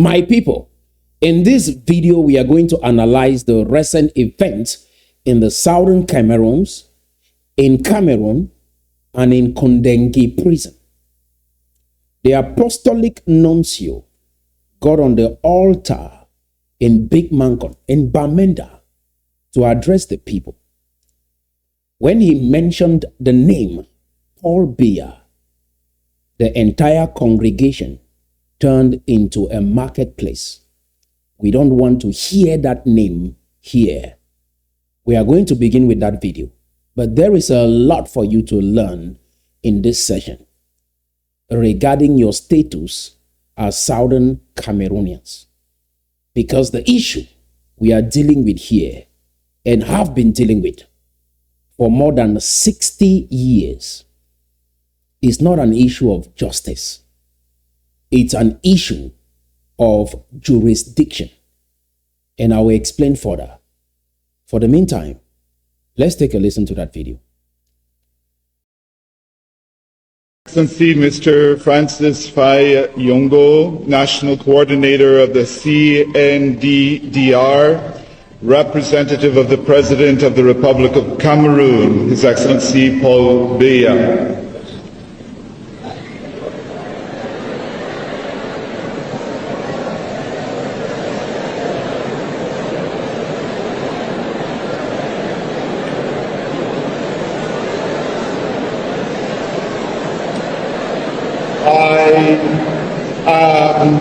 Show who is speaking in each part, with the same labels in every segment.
Speaker 1: My people, in this video, we are going to analyze the recent events in the southern Cameroons, in Cameroon, and in Kondengui prison. The apostolic nuncio got on the altar in Big Mancon, in Bamenda, to address the people. When he mentioned the name Paul Biya, the entire congregation turned into a marketplace. We don't want to hear that name here. We are going to begin with that video, but there is a lot for you to learn in this session regarding your status as Southern Cameroonians. Because the issue we are dealing with here and have been dealing with for more than 60 years is not an issue of justice. It's an issue of jurisdiction. And I will explain further. For the meantime, let's take a listen to that video.
Speaker 2: Excellency, Mr. Francis Fai Yongo, National Coordinator of the CNDDR, representative of the President of the Republic of Cameroon, His Excellency Paul Biya. I am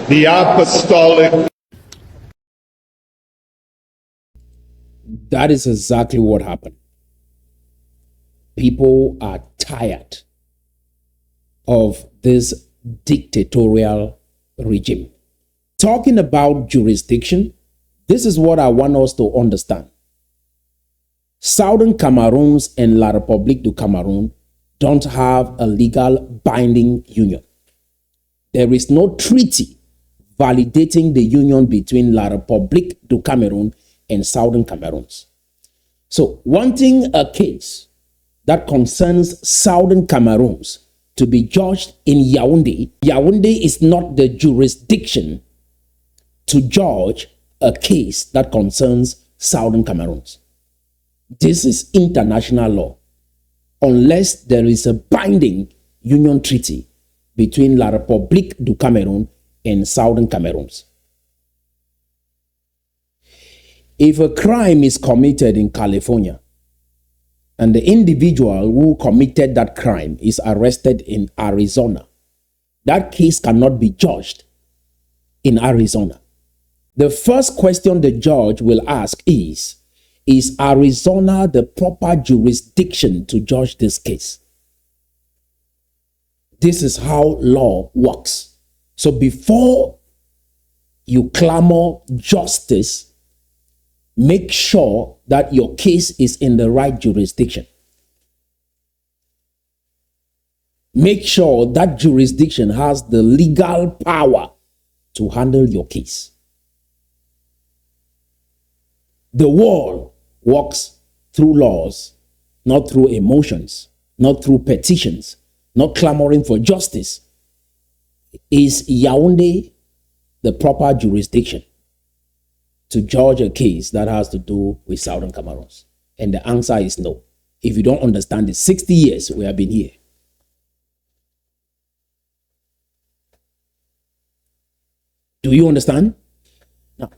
Speaker 2: the apostolic.
Speaker 1: That is exactly what happened. People are tired of this dictatorial regime. Talking about jurisdiction, this is what I want us to understand. Southern Cameroons and La République du Cameroun don't have a legal binding union. There is no treaty validating the union between La République du Cameroun and Southern Cameroons. So, wanting a case that concerns Southern Cameroons to be judged in Yaoundé, Yaoundé is not the jurisdiction to judge a case that concerns Southern Cameroons. This is international law, unless there is a binding union treaty between La République du Cameroun and Southern Cameroons. If a crime is committed in California and the individual who committed that crime is arrested in Arizona, that case cannot be judged in Arizona. The first question the judge will ask is Arizona the proper jurisdiction to judge this case? This is how law works. So before you clamor justice, make sure that your case is in the right jurisdiction. Make sure that jurisdiction has the legal power to handle your case. The world works through laws, not through emotions, not through petitions, not clamoring for justice. Is Yaoundé the proper jurisdiction to judge a case that has to do with Southern Cameroons? And the answer is no. If you don't understand the 60 years we have been here. Do you understand? Now,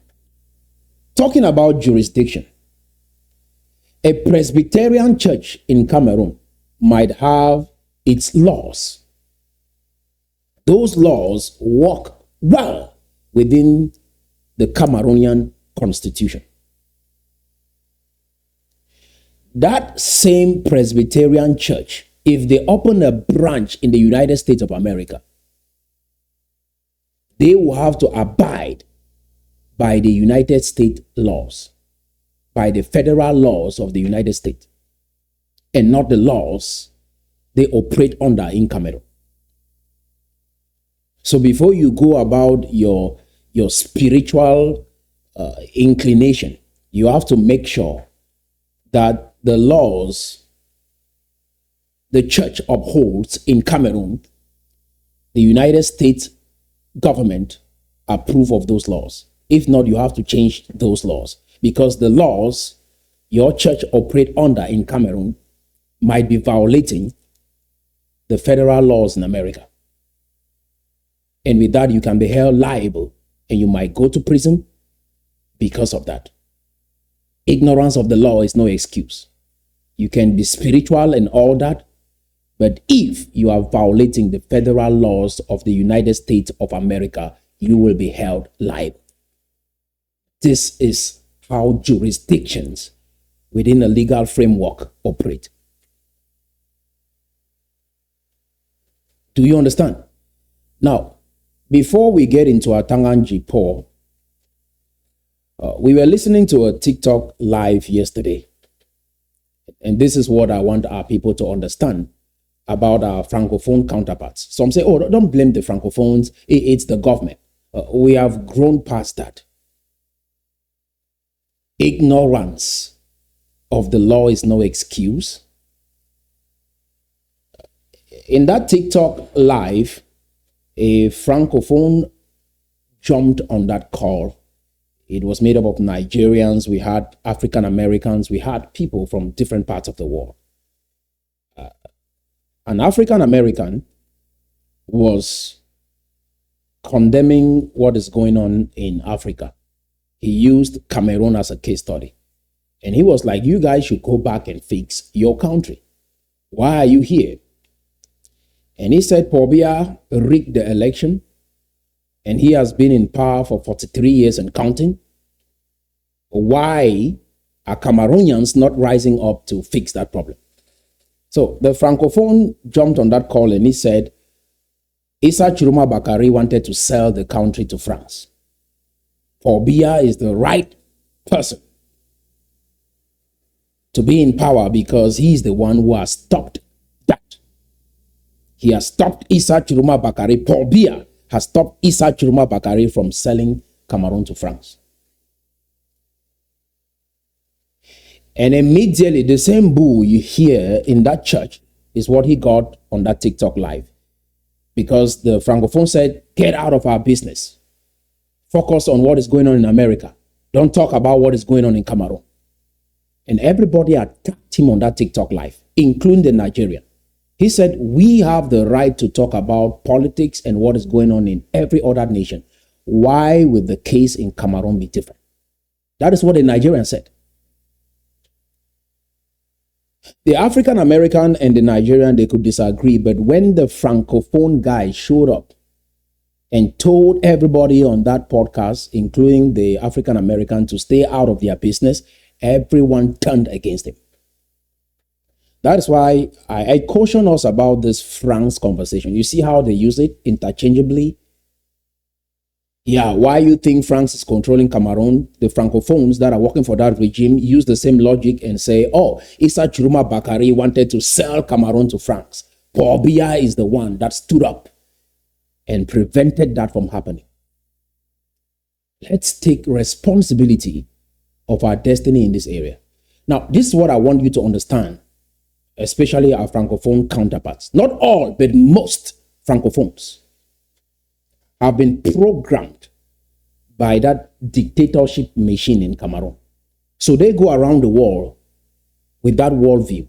Speaker 1: talking about jurisdiction, a Presbyterian church in Cameroon might have its laws. Those laws work well within the Cameroonian constitution. That same Presbyterian church, if they open a branch in the United States of America, they will have to abide by the United States laws, by the federal laws of the United States, and not the laws they operate under in Cameroon. So before you go about your spiritual inclination, you have to make sure that the laws the church upholds in Cameroon, the United States government approve of those laws. If not, you have to change those laws, because the laws your church operate under in Cameroon might be violating the federal laws in America. And with that, you can be held liable and you might go to prison because of that. Ignorance of the law is no excuse. You can be spiritual and all that, but if you are violating the federal laws of the United States of America, you will be held liable. This is how jurisdictions within a legal framework operate. Do you understand? Now, before we get into our Tanganji Paul, we were listening to a TikTok live yesterday. And this is what I want our people to understand about our Francophone counterparts. Some say, oh, don't blame the Francophones. It's the government. We have grown past that. Ignorance of the law is no excuse. In that TikTok live, a Francophone jumped on that call. It was made up of Nigerians. We had African Americans. We had people from different parts of the world. An African American was condemning what is going on in Africa. He used Cameroon as a case study. And he was like, you guys should go back and fix your country. Why are you here? And he said Paul Biya rigged the election, and he has been in power for 43 years and counting. Why are Cameroonians not rising up to fix that problem? So the Francophone jumped on that call and he said, Issa Tchiroma Bakari wanted to sell the country to France. Paul Biya is the right person to be in power because he's the one who has stopped that. He has stopped Issa Tchiroma Bakari. Paul Biya has stopped Issa Tchiroma Bakari from selling Cameroon to France. And immediately the same boo you hear in that church is what he got on that TikTok live. Because the Francophone said, get out of our business. Focus on what is going on in America. Don't talk about what is going on in Cameroon. And everybody attacked him on that TikTok live, including the Nigerian. He said, we have the right to talk about politics and what is going on in every other nation. Why would the case in Cameroon be different? That is what the Nigerian said. The African American and the Nigerian, they could disagree, but when the Francophone guy showed up and told everybody on that podcast, including the African American, to stay out of their business, everyone turned against him. That is why I caution us about this France conversation. You see how they use it interchangeably? Yeah, why you think France is controlling Cameroon? The Francophones that are working for that regime use the same logic and say, oh, Issa Tchiroma Bakari wanted to sell Cameroon to France. Paul Biya is the one that stood up and prevented that from happening. Let's take responsibility of our destiny in this area. Now, this is what I want you to understand, especially our Francophone counterparts. Not all, but most Francophones have been programmed by that dictatorship machine in Cameroon. So they go around the world with that worldview.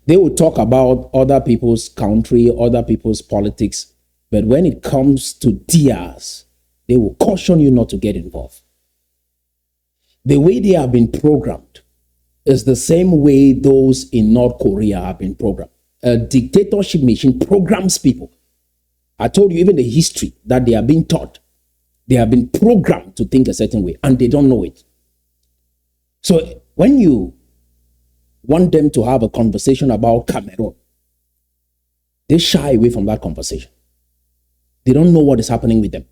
Speaker 1: They will talk about other people's country, other people's politics, but when it comes to theirs, they will caution you not to get involved. The way they have been programmed is the same way those in North Korea have been programmed. A dictatorship machine programs people. I told you even the history that they are being taught. They have been programmed to think a certain way and they don't know it. So when you want them to have a conversation about Cameroon, they shy away from that conversation. They don't know what is happening with them.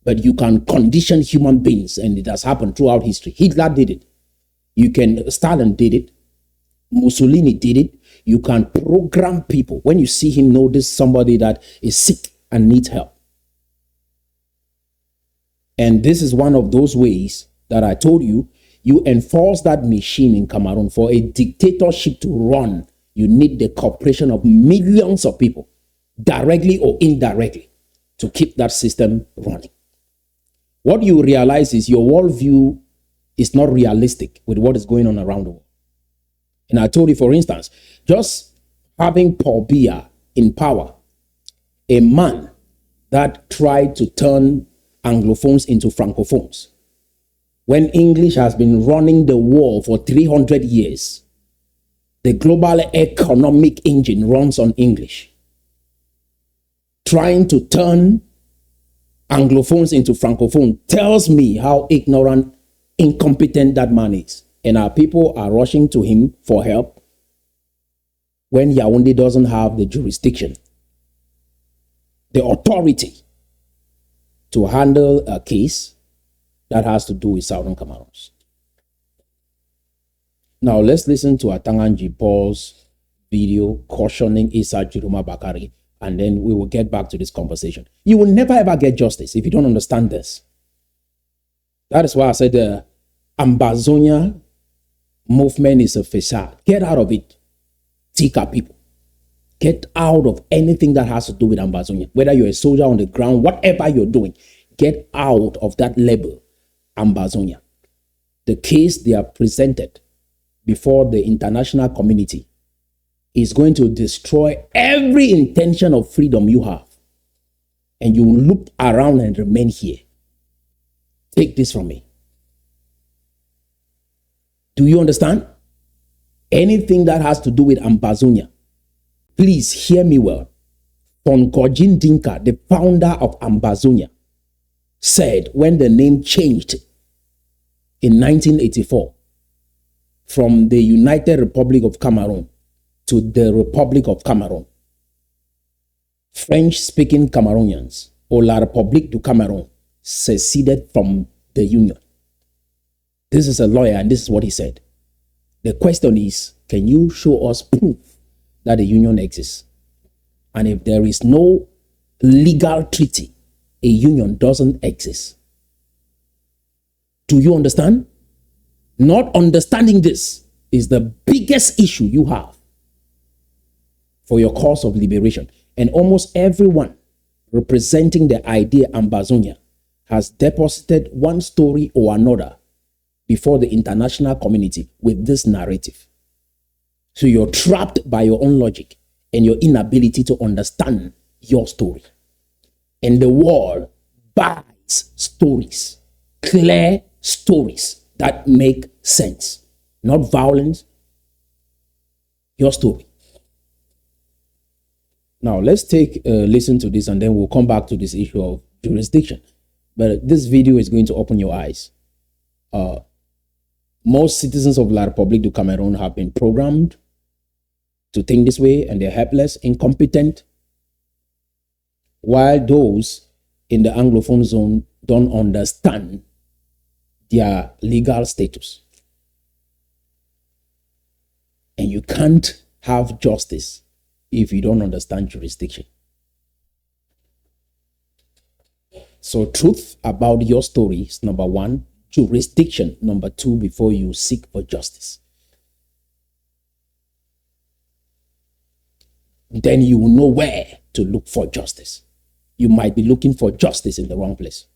Speaker 1: But you can condition human beings, and it has happened throughout history. Hitler did it. Stalin did it. Mussolini did it. You can program people. When you see him, know this somebody that is sick and needs help. And this is one of those ways that I told you, you enforce that machine in Cameroon. For a dictatorship to run, you need the cooperation of millions of people, directly or indirectly. to keep that system running. What you realize is your worldview is not realistic with what is going on around the world. And I told you, for instance, just having Paul Biya in power, a man that tried to turn Anglophones into Francophones, when English has been running the world for 300 years, the global economic engine runs on English. Trying to turn Anglophones into Francophone tells me how ignorant, incompetent that man is. And our people are rushing to him for help when Yaoundé doesn't have the jurisdiction, the authority to handle a case that has to do with Southern Cameroons. Now let's listen to Atanganji Paul's video cautioning Issa Tchiroma Bakari, and then we will get back to this conversation. You will never ever get justice if you don't understand this. That is why I said the Ambazonia movement is a facade. Get out of it, Tikar people. Get out of anything that has to do with Ambazonia. Whether you're a soldier on the ground, whatever you're doing, get out of that label, Ambazonia. The case they have presented before the international community is going to destroy every intention of freedom you have. And you will look around and remain here. Take this from me. Do you understand? Anything that has to do with Ambazonia, please hear me well. Tonkorjin Dinka, the founder of Ambazonia, said when the name changed in 1984 from the United Republic of Cameroon to the Republic of Cameroon, French-speaking Cameroonians, or La République du Cameroun, seceded from the Union. This is a lawyer, and this is what he said. The question is, can you show us proof that the Union exists? And if there is no legal treaty, a union doesn't exist. Do you understand? Not understanding this is the biggest issue you have for your cause of liberation. And almost everyone representing the idea Ambazonia has deposited one story or another before the international community with this narrative. So you're trapped by your own logic and your inability to understand your story. And the world buys stories, clear stories that make sense, not violence. Your story. Now let's take a listen to this, and then we'll come back to this issue of jurisdiction. But this video is going to open your eyes. Most citizens of La République du Cameroun have been programmed to think this way, and they're helpless, incompetent, while those in the Anglophone zone don't understand their legal status. And you can't have justice if you don't understand jurisdiction. So truth about your story is number one, jurisdiction number two, before you seek for justice. Then you will know where to look for justice. You might be looking for justice in the wrong place.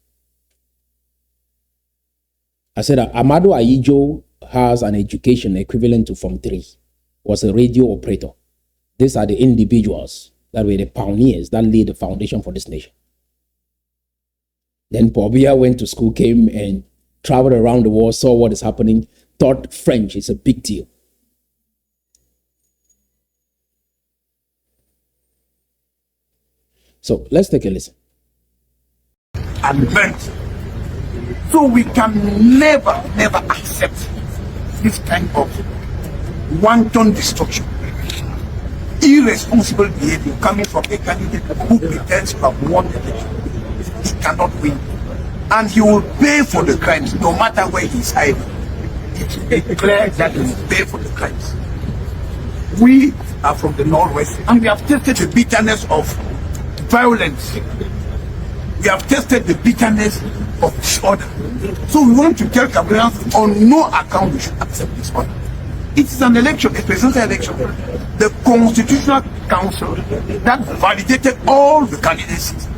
Speaker 1: I said that Amado Ayijo has an education equivalent to Form 3, was a radio operator. These are the individuals that were the pioneers that laid the foundation for this nation. Then Paul Biya went to school, came and traveled around the world, saw what is happening, thought French is a big deal. So let's take a listen.
Speaker 3: And burnt. So we can never accept this kind of wanton destruction, irresponsible behavior coming from a candidate who pretends to have won the election. He cannot win, and he will pay for the crimes no matter where he's hiding. It's clear that he will pay for the crimes. We are from the Northwest, and we have tasted the bitterness of violence. We have tasted the bitterness of disorder. So we want to tell Cameroonians on no account we should accept this order. It is an election, a presidential election. The Constitutional Council that validated all the candidacies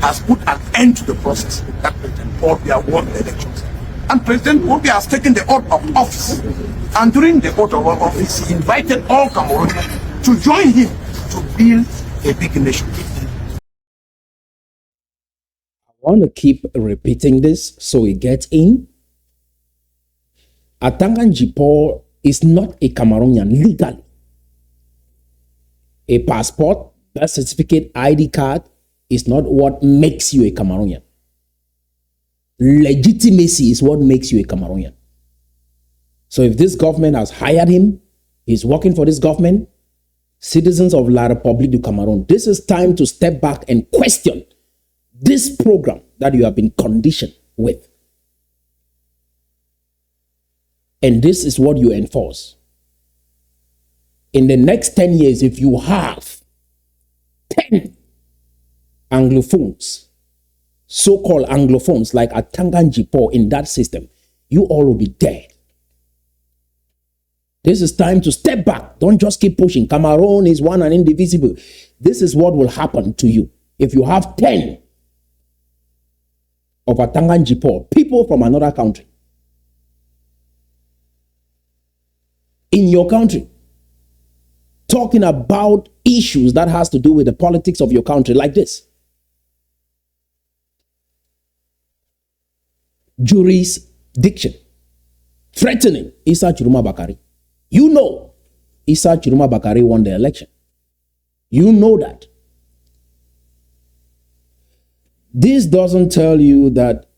Speaker 3: has put an end to the process that President Paul Biya won the elections. And President Paul Biya has taken the oath of office. And during the oath of office, he invited all Cameroonians to join him to build a big nation.
Speaker 1: I want to keep repeating this so it gets in. Atangan Paul is not a Cameroonian legally. A passport, birth certificate, ID card is not what makes you a Cameroonian. Legitimacy is what makes you a Cameroonian. So if this government has hired him, he's working for this government, citizens of La République du Cameroon, this is time to step back and question this program that you have been conditioned with. And this is what you enforce. In the next 10 years, if you have 10 Anglophones, so-called Anglophones like Atangan Paul in that system, you all will be dead. This is time to step back. Don't just keep pushing. Cameroon is one and indivisible. This is what will happen to you. If you have 10 of Atangan Paul, people from another country, in your country, talking about issues that has to do with the politics of your country like this. Jurisdiction. Threatening Issa Tchiroma Bakari. You know Issa Tchiroma Bakari won the election. You know that. This doesn't tell you that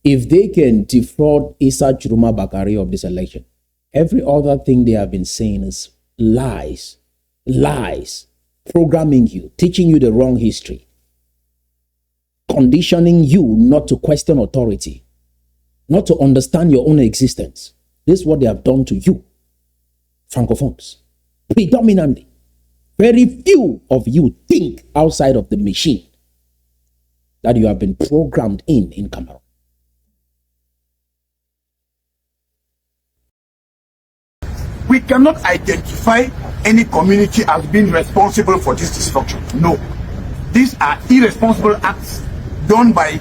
Speaker 1: if they can defraud Issa Tchiroma Bakari of this election, every other thing they have been saying is lies. Lies. Programming you, teaching you the wrong history, conditioning you not to question authority, not to understand your own existence. This is what they have done to you, Francophones. Predominantly, very few of you think outside of the machine that you have been programmed in Cameroon.
Speaker 3: We cannot identify any community as being responsible for this destruction. No. These are irresponsible acts done by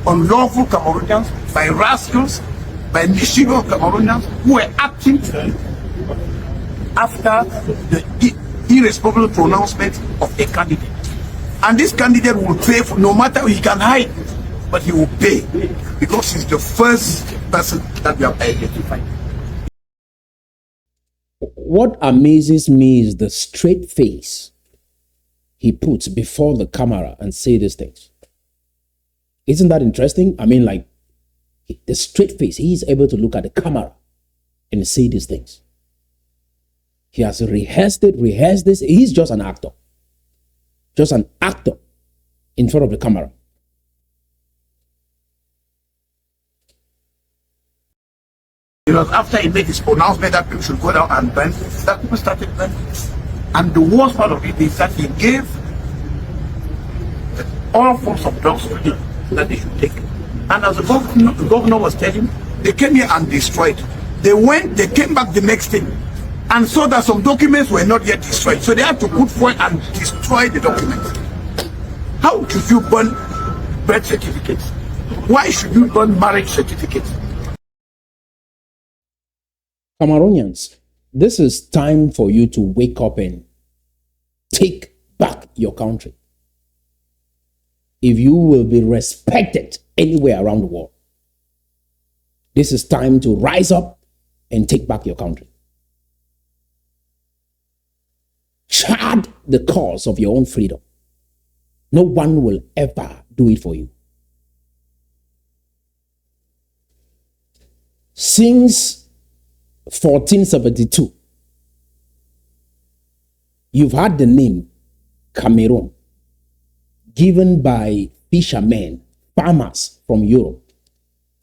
Speaker 3: unlawful Cameroonians, by rascals, by mischievous Cameroonians who were acting after the irresponsible pronouncement of a candidate. And this candidate will pay for, no matter he can hide, but he will pay because he's the first person that we have identified.
Speaker 1: What amazes me is the straight face he puts before the camera and say these things. Isn't that interesting? I mean, like, the straight face, he is able to look at the camera and say these things. He has rehearsed this. He's just an actor. Just an actor in front of the camera.
Speaker 3: Because after he made his pronouncement that people should go down and burn, that people started burning. And the worst part of it is that he gave all forms of drugs to them that they should take. And as the governor was telling, they came here and destroyed. They came back the next day and saw that some documents were not yet destroyed. So they had to put fuel and destroy the documents. How should you burn birth certificates? Why should you burn marriage certificates?
Speaker 1: Cameroonians, this is time for you to wake up and take back your country. If you will be respected anywhere around the world, this is time to rise up and take back your country. Chart the cause of your own freedom. No one will ever do it for you. Since 1472, you've had the name Cameroon given by fishermen, farmers from Europe.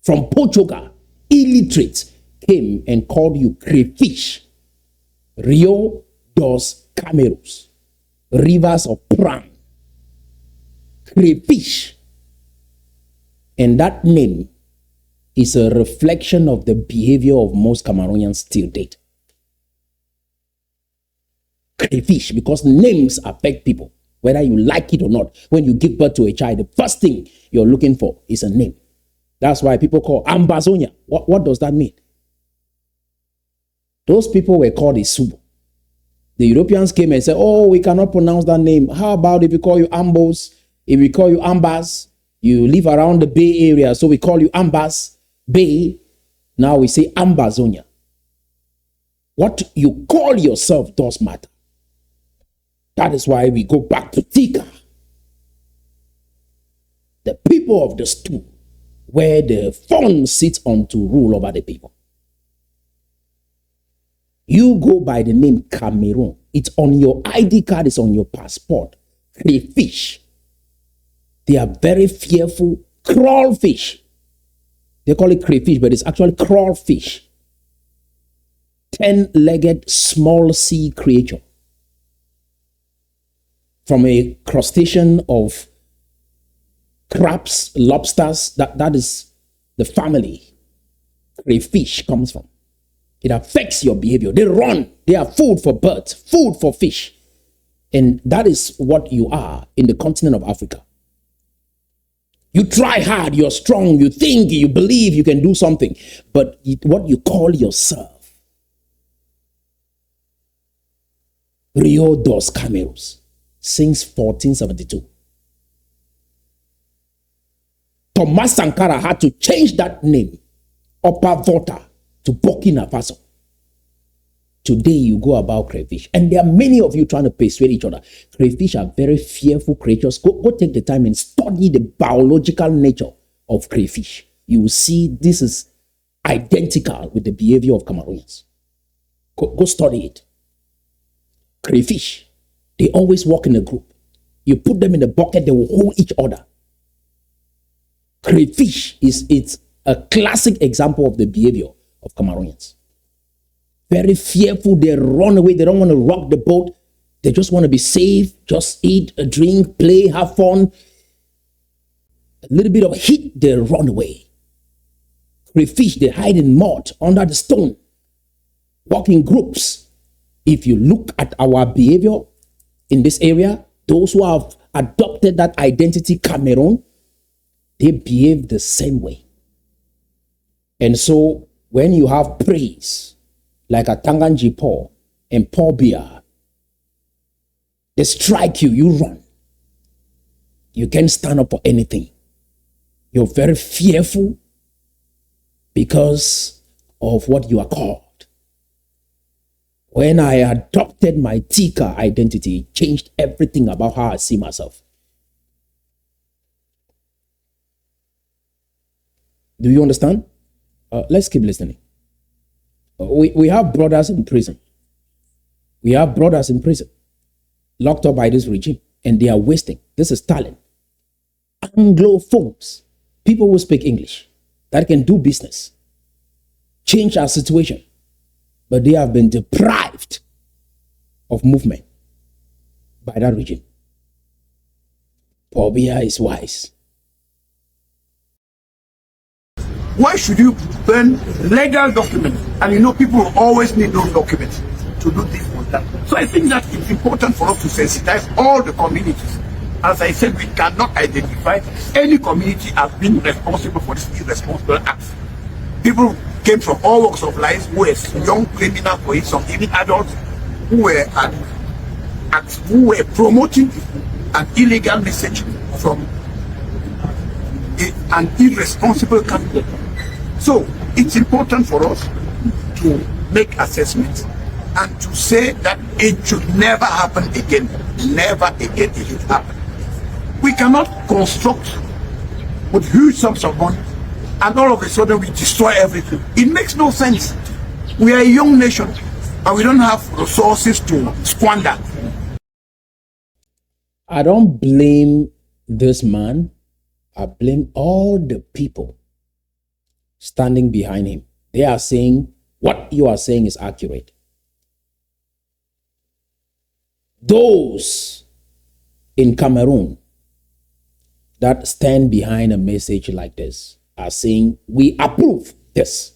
Speaker 1: From Portugal, illiterates came and called you crayfish, Rio dos Cameros, rivers of prime, crayfish. And that name is a reflection of the behavior of most Cameroonians till date. Crayfish, because names affect people. whether you like it or not. When you give birth to a child, the first thing you're looking for is a name. That's why people call Ambazonia. What does that mean? Those people were called Isubu. The Europeans came and said, oh, we cannot pronounce that name. How about if we call you Ambos? If we call you Ambas, you live around the Bay Area, so we call you Ambas Bay. Now we say Ambazonia. What you call yourself does matter. That is why we go back to Tikar, the people of the stool, where the fawn sits on to rule over the people. You go by the name Cameroon. It's on your ID card, it's on your passport. Crayfish. They are very fearful crawfish. They call it crayfish, but it's actually crawfish. 10-legged small sea creature. From a crustacean of crabs, lobsters, that is the family crayfish comes from. It affects your behavior. They run. They are food for birds, food for fish. And that is what you are in the continent of Africa. You try hard, you're strong, you think, you believe you can do something. But what you call yourself, Rio dos Cameros, since 1472. Thomas Sankara had to change that name, Upper Volta, to Burkina Faso. Today you go about crayfish. And there are many of you trying to persuade each other. Crayfish are very fearful creatures. Go take the time and study the biological nature of crayfish. You will see this is identical with the behavior of Cameroonians. Go study it. Crayfish, they always walk in a group. You put them in a bucket, they will hold each other. Crayfish it's a classic example of the behavior of Cameroonians. Very fearful, they run away, they don't want to rock the boat. They just want to be safe, just eat, drink, play, have fun. A little bit of heat, they run away. Crayfish, they hide in mud, under the stone, walk in groups. If you look at our behavior in this area, those who have adopted that identity, Cameroon, they behave the same way. And so when you have praise, like a Tanganji Paul and Paul Biya, they strike you, you run. You can't stand up for anything. You're very fearful because of what you are called. When I adopted my Tikar identity, it changed everything about how I see myself. Do you understand? Let's keep listening. We have brothers in prison. We have brothers in prison, locked up by this regime, and they are wasting. This is talent. Anglophones, people who speak English, that can do business, change our situation, but they have been deprived of movement by that regime. Paul Biya is wise.
Speaker 3: Why should you burn legal documents? And you know, people will always need those documents to do this or that. So I think that it's important for us to sensitize all the communities. As I said, we cannot identify any community as being responsible for this irresponsible acts. People came from all walks of life, who were young criminals, for some even adults, who were promoting an illegal message from an irresponsible candidate. So it's important for us to make assessments and to say that it should never happen again. Never again it should happen. We cannot construct with huge sums of money and all of a sudden we destroy everything. It makes no sense. We are a young nation and we don't have resources to squander.
Speaker 1: I don't blame this man. I blame all the people standing behind him. They are saying what you are saying is accurate. Those in Cameroon that stand behind a message like this are saying, we approve this.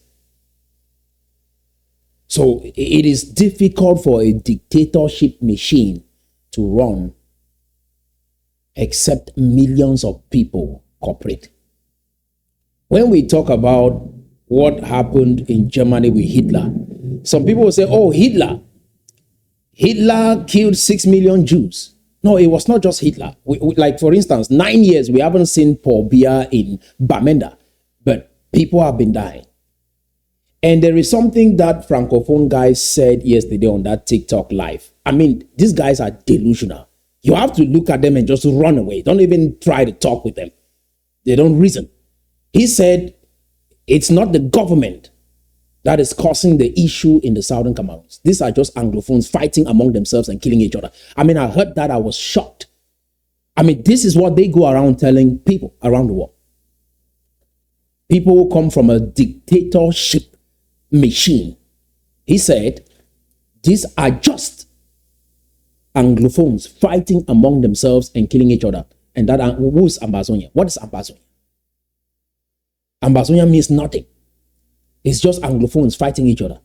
Speaker 1: So it is difficult for a dictatorship machine to run except millions of people cooperate. When we talk about what happened in Germany with Hitler, some people will say, oh, Hitler killed 6 million Jews. No, it was not just Hitler. Like, for instance, 9 years, we haven't seen Paul Biya in Bamenda, but people have been dying. And there is something that Francophone guys said yesterday on that TikTok live. I mean, these guys are delusional. You have to look at them and just run away. Don't even try to talk with them. They don't reason. He said, it's not the government that is causing the issue in the southern Cameroons. These are just Anglophones fighting among themselves and killing each other. I mean, I heard that. I was shocked. I mean, this is what they go around telling people around the world. People who come from a dictatorship machine. He said, these are just Anglophones fighting among themselves and killing each other. And that, who is Ambazonia? What is Ambazonia? Ambazonia means nothing. It's just Anglophones fighting each other.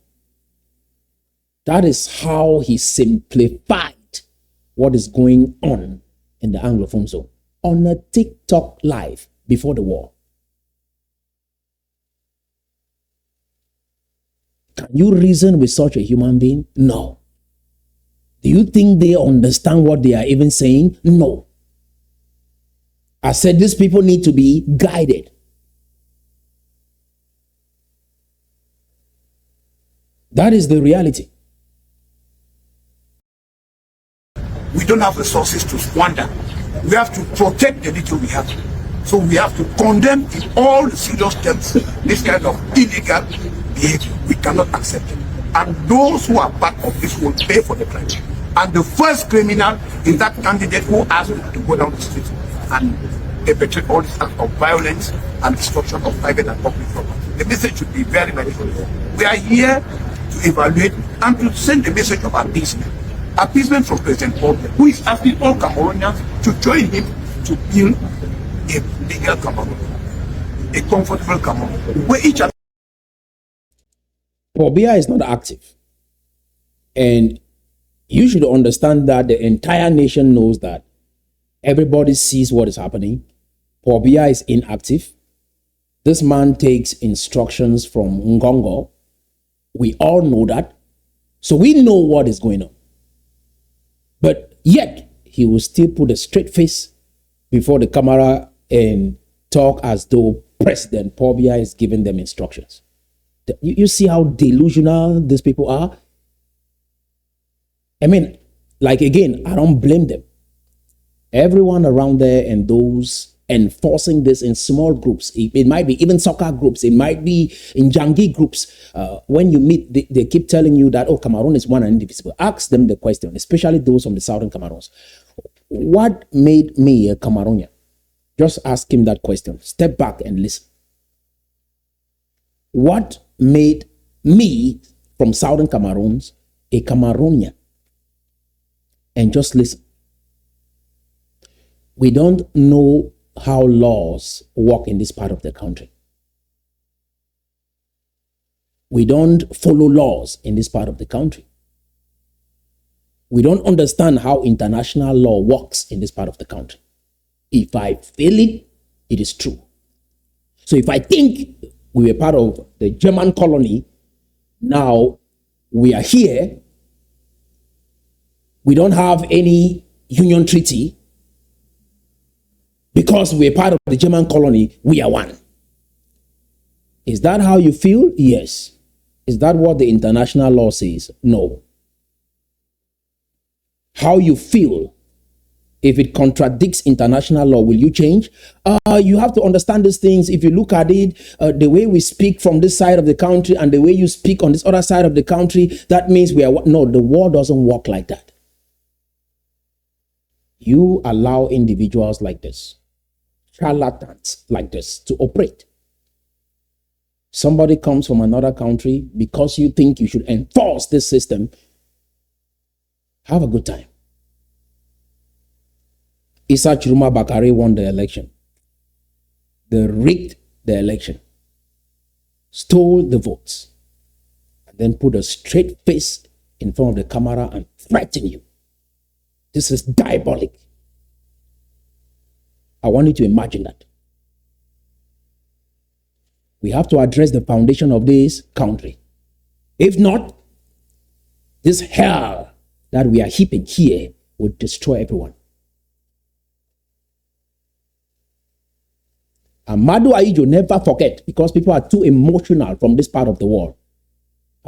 Speaker 1: That is how he simplified what is going on in the Anglophone zone on a TikTok live before the war. Can you reason with such a human being? No. Do you think they understand what they are even saying? No. I said these people need to be guided. That is the reality.
Speaker 3: We don't have resources to squander. We have to protect the little we have. So we have to condemn in all the serious terms this kind of illegal behavior. We cannot accept it. And those who are part of this will pay for the crime. And the first criminal is that candidate who asked to go down the street and perpetrate all these acts of violence and destruction of private and public property. The message should be very, very clear. We are here to evaluate and to send the message of appeasement. Appeasement from President Paul, who is asking all Cameroonians to join him to build a legal Cameroon, a comfortable Cameroon, where each other.
Speaker 1: Paul Biya is not active. And you should understand that the entire nation knows that. Everybody sees what is happening. Paul Biya is inactive. This man takes instructions from Ngongo. We all know that. So we know what is going on. But yet, he will still put a straight face before the camera and talk as though President Paul Biya is giving them instructions. You see how delusional these people are? I mean, like, again, I don't blame them. Everyone around there and those enforcing this in small groups. It might be even soccer groups. It might be in Jangi groups. When you meet, they keep telling you that, oh, Cameroon is one and indivisible. Ask them the question, especially those from the southern Cameroons. What made me a Cameroonian? Just ask him that question. Step back and listen. What made me from southern Cameroons a Cameroonian? And just listen. We don't know how laws work in this part of the country. We don't follow laws in this part of the country. We don't understand how international law works in this part of the country. If I feel it, it is true. So if I think we were part of the German colony, now we are here, we don't have any union treaty, because we're part of the German colony, we are one. Is that how you feel? Yes. Is that what the international law says? No. How you feel, if it contradicts international law, will you change? You have to understand these things. If you look at it, the way we speak from this side of the country and the way you speak on this other side of the country, that means we are one. No, the war doesn't work like that. You allow individuals like this, charlatans like this, to operate. Somebody comes from another country because you think you should enforce this system. Have a good time. Issa Tchiroma Bakare won the election. They rigged the election, stole the votes, and then put a straight face in front of the camera and threaten you. This is diabolic. I want you to imagine that. We have to address the foundation of this country. If not, this hell that we are heaping here will destroy everyone. Amadu Ahijo, never forget, because people are too emotional from this part of the world.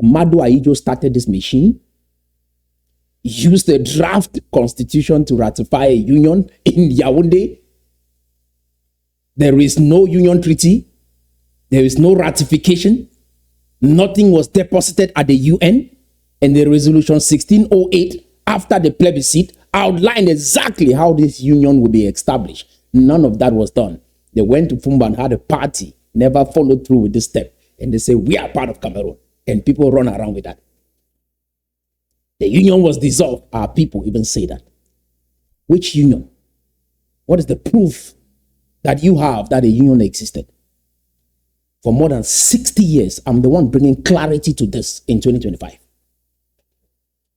Speaker 1: Amadu Ahijo started this machine, used the draft constitution to ratify a union in Yaoundé. There is no union treaty. There is no ratification. Nothing was deposited at the UN. And the resolution 1608, after the plebiscite, outlined exactly how this union will be established. None of that was done. They went to Fumba and had a party, never followed through with this step. And they say, we are part of Cameroon. And people run around with that. The union was dissolved. Our people even say that. Which union? What is the proof that you have that a union existed? For more than 60 years, I'm the one bringing clarity to this in 2025.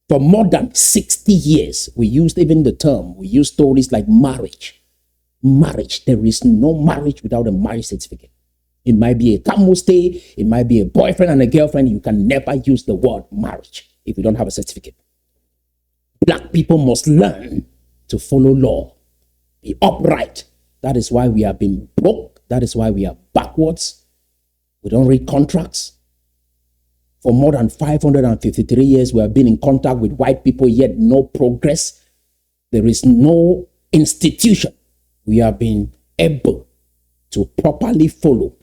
Speaker 1: For more than 60 years, we used even the term, we used stories like marriage. Marriage, there is no marriage without a marriage certificate. It might be a camel stay, it might be a boyfriend and a girlfriend. You can never use the word marriage if you don't have a certificate. Black people must learn to follow law, be upright. That is why we have been broke. That is why we are backwards. We don't read contracts. For more than 553 years, we have been in contact with white people, yet no progress. There is no institution we have been able to properly follow,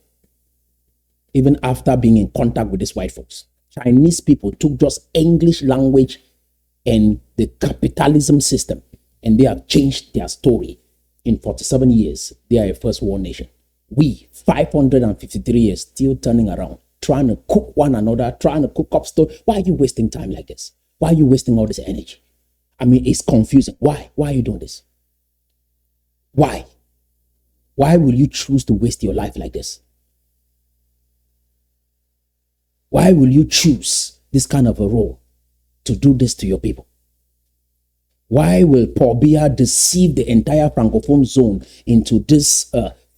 Speaker 1: even after being in contact with these white folks. Chinese people took just English language and the capitalism system, and they have changed their story. In 47 years, they are a first world nation. We, 553 years, still turning around, trying to cook one another, trying to cook up stuff. Why are you wasting time like this? Why are you wasting all this energy? I mean, it's confusing. Why? Why are you doing this? Why? Why will you choose to waste your life like this? Why will you choose this kind of a role to do this to your people? Why will Paul Biya deceive the entire Francophone zone into this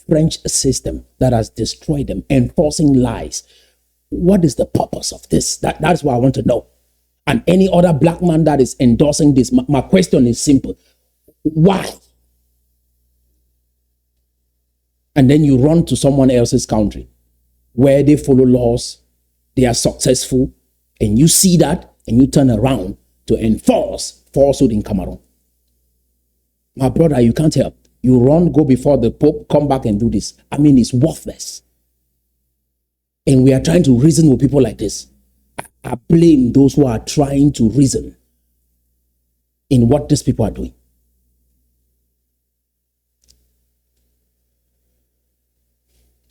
Speaker 1: French system that has destroyed them, enforcing lies? What is the purpose of this? That's what I want to know. And any other black man that is endorsing this, my question is simple. Why? And then you run to someone else's country where they follow laws, they are successful, and you see that and you turn around to enforce falsehood in Cameroon. My brother, you can't help. You run, go before the Pope, come back and do this. I mean, it's worthless. And we are trying to reason with people like this. I blame those who are trying to reason in what these people are doing.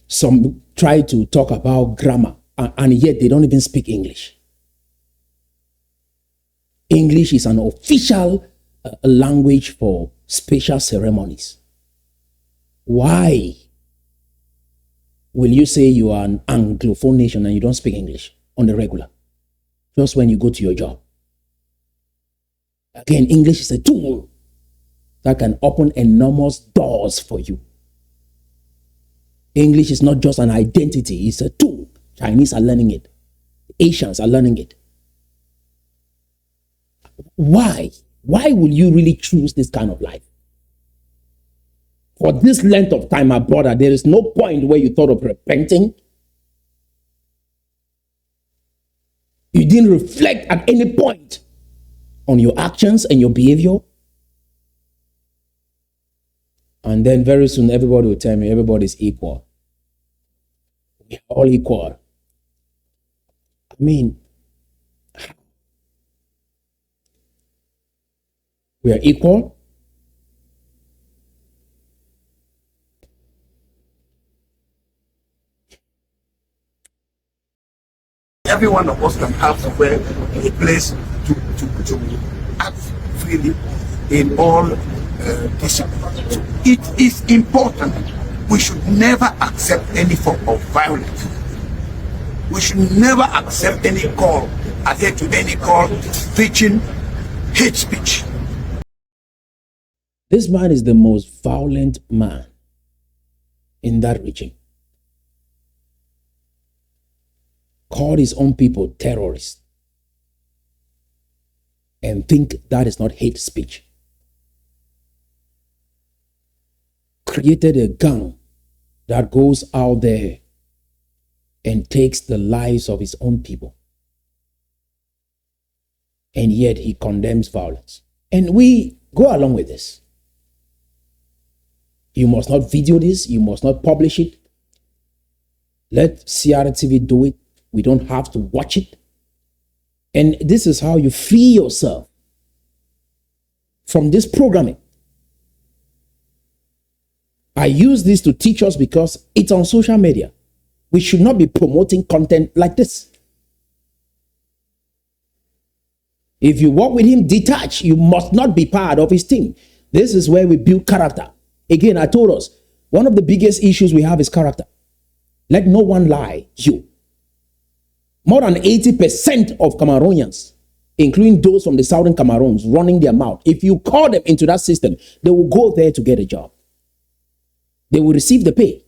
Speaker 1: Some try to talk about grammar, and yet they don't even speak English. English is an official language for special ceremonies. Why will you say you are an Anglophone nation and you don't speak English on the regular? Just when you go to your job. Again, English is a tool that can open enormous doors for you. English is not just an identity, it's a tool. Chinese are learning it. Asians are learning it. Why? Why will you really choose this kind of life? For this length of time, my brother, there is no point where you thought of repenting. You didn't reflect at any point on your actions and your behavior. And then very soon, everybody will tell me everybody's equal. We're all equal. I mean, we are equal.
Speaker 3: Every one of us can have somewhere a place to act freely in all disciplines. So it is important. We should never accept any form of violence. We should never accept any call, adhere to any call preaching hate speech.
Speaker 1: This man is the most violent man in that region. Called his own people terrorists and think that is not hate speech. Created a gang that goes out there and takes the lives of his own people. And yet he condemns violence. And we go along with this. You must not video this. You must not publish it. Let CRTV do it. We don't have to watch it. And this is how you free yourself from this programming. I use this to teach us because it's on social media. We should not be promoting content like this. If you work with him detached, you must not be part of his team. This is where we build character. Again, I told us, one of the biggest issues we have is character. Let no one lie you. More than 80% of Cameroonians, including those from the southern Cameroons, running their mouth, if you call them into that system, they will go there to get a job. They will receive the pay.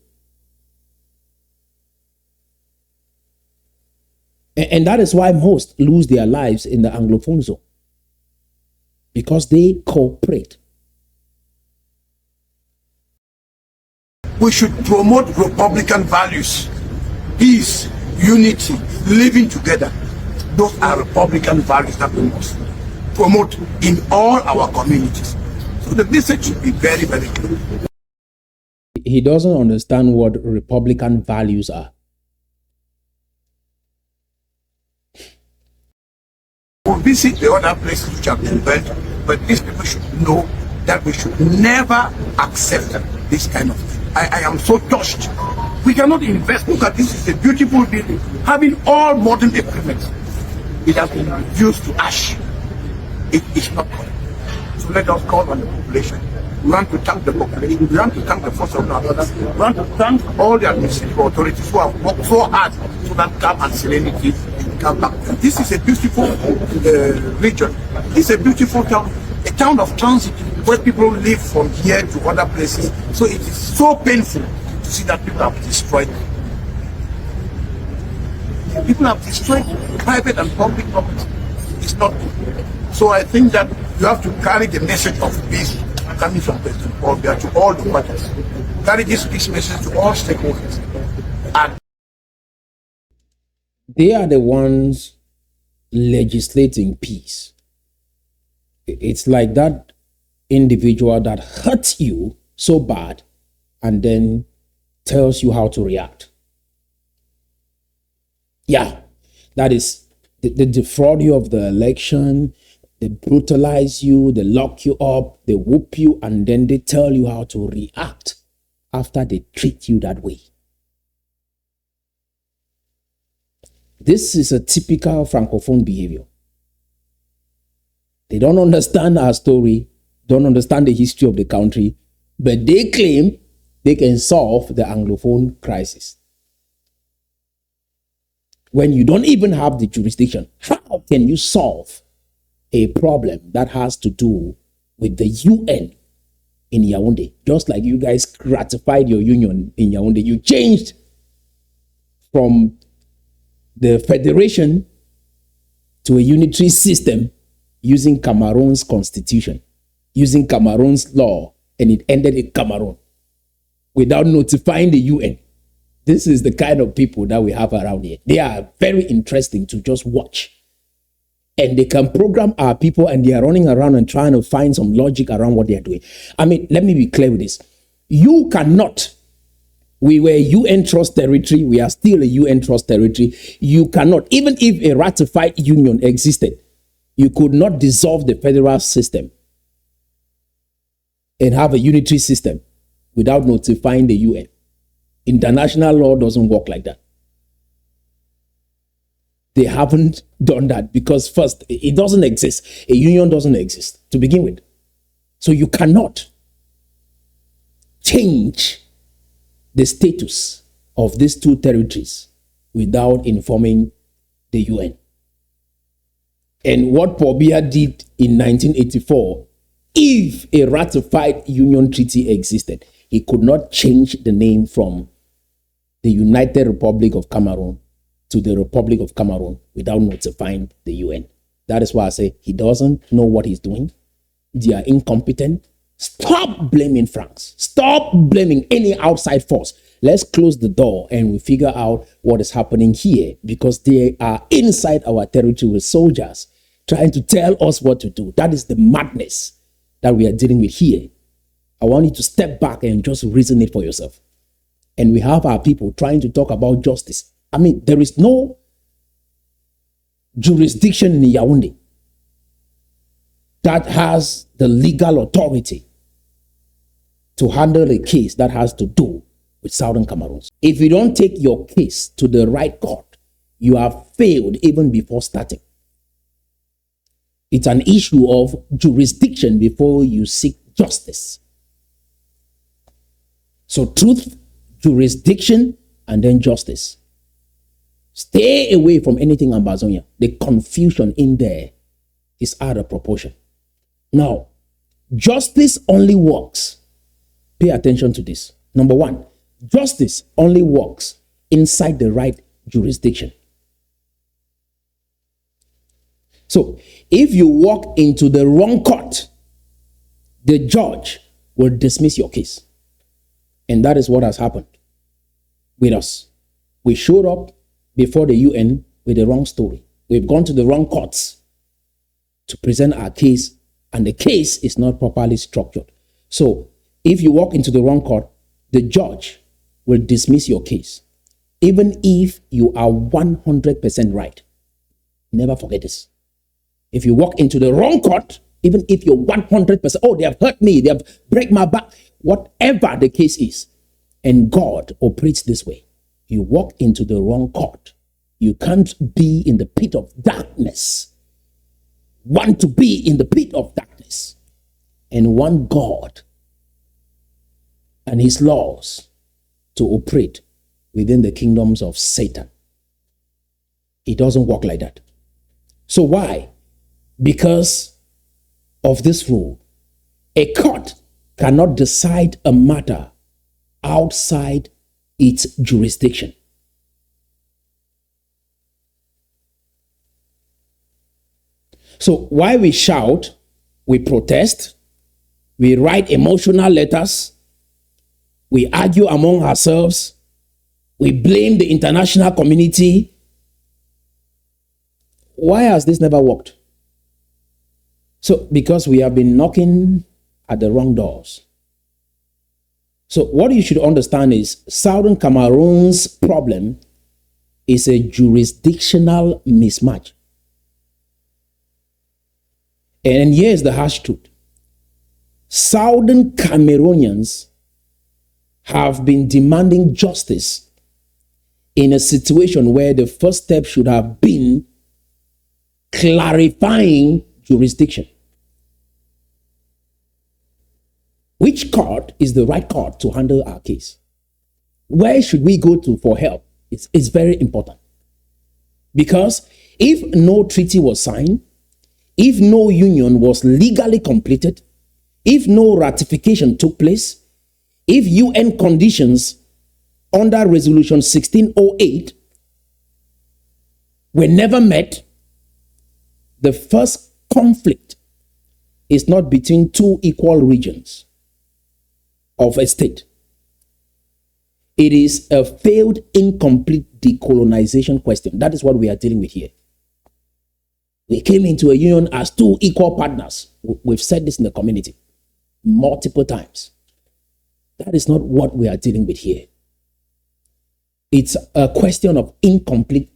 Speaker 1: And that is why most lose their lives in the Anglophone zone. Because they cooperate.
Speaker 3: We should promote Republican values. Peace, unity, living together. Those are Republican values that we must promote in all our communities. So the message should be very, very clear.
Speaker 1: He doesn't understand what Republican values are.
Speaker 3: We'll visit the other places which have been burnt, but these people should know that we should never accept this kind of thing. I am so touched. We cannot invest. Look at this, is a beautiful building, having all modern equipment. It has been reduced to ash. It is not correct. So let us call on the population. We want to thank the population. We want to thank the force of our brothers. We want to thank all the administrative authorities who have worked so hard so that calm and serenity can come back. And this is a beautiful region. This is a beautiful town, a town of transit where people live from here to other places. So it is so painful to see that people have destroyed. People have destroyed private and public property. It's not good. So I think that you have to carry the message of peace coming from President Paul Biya to all the parties. Carry this peace message to all stakeholders. And
Speaker 1: they are the ones legislating peace. It's like that individual that hurts you so bad and then tells you how to react. Yeah, that is, they defraud you of the election, they brutalize you, they lock you up, they whoop you, and then they tell you how to react after they treat you that way. This is a typical Francophone behavior. They don't understand our story, don't understand the history of the country, but they claim they can solve the Anglophone crisis. When you don't even have the jurisdiction, how can you solve a problem that has to do with the UN in Yaoundé? Just like you guys ratified your union in Yaoundé, you changed from the federation to a unitary system using Cameroon's constitution, using Cameroon's law, and it ended in Cameroon without notifying the UN. This is the kind of people that we have around here. They are very interesting to just watch. And they can program our people, and they are running around and trying to find some logic around what they are doing. I mean, let me be clear with this. You cannot. We were UN trust territory. We are still a UN trust territory. You cannot, even if a ratified union existed, you could not dissolve the federal system and have a unitary system without notifying the UN. International law doesn't work like that. They haven't done that because first, it doesn't exist. A union doesn't exist to begin with. So you cannot change the status of these two territories without informing the UN. And what Paul Biya did in 1984, if a ratified union treaty existed, he could not change the name from the United Republic of Cameroon to the Republic of Cameroon without notifying the UN. That is why I say he doesn't know what he's doing. They are incompetent. Stop blaming France. Stop blaming any outside force. Let's close the door and we figure out what is happening here, because they are inside our territory with soldiers trying to tell us what to do. That is the madness that we are dealing with here. I want you to step back and just reason it for yourself. And we have our people trying to talk about justice. I mean, there is no jurisdiction in Yaoundé that has the legal authority to handle a case that has to do with Southern Cameroons. If you don't take your case to the right court, you have failed even before starting. It's an issue of jurisdiction before you seek justice. So truth, jurisdiction, and then justice. Stay away from anything Ambazonia. The confusion in there is out of proportion. Now, justice only works. Pay attention to this. Number one, justice only works inside the right jurisdiction. So, if you walk into the wrong court, the judge will dismiss your case. And that is what has happened with us. We showed up before the UN with the wrong story. We've gone to the wrong courts to present our case, and the case is not properly structured. So, if you walk into the wrong court, the judge will dismiss your case, even if you are 100% right. Never forget this. If you walk into the wrong court, even if you're 100%, oh, they have hurt me, they have break my back, whatever the case is, and God operates this way. You walk into the wrong court. You can't be in the pit of darkness. Want to be in the pit of darkness and want God and his laws to operate within the kingdoms of Satan. It doesn't work like that. So why? Because of this rule. A court cannot decide a matter outside its jurisdiction. So why we shout, we protest, we write emotional letters, we argue among ourselves, we blame the international community. Why has this never worked? So because we have been knocking at the wrong doors. So what you should understand is Southern Cameroon's problem is a jurisdictional mismatch. And here's the harsh truth. Southern Cameroonians have been demanding justice in a situation where the first step should have been clarifying jurisdiction. Which court is the right court to handle our case? Where should we go to for help? It's very important. Because if no treaty was signed, if no union was legally completed, if no ratification took place, if UN conditions under Resolution 1608 were never met, the first conflict is not between two equal regions of a state. It is a failed, incomplete decolonization question. That is what we are dealing with here. We came into a union as two equal partners. We've said this in the community multiple times. That is not what we are dealing with here. It's a question of incomplete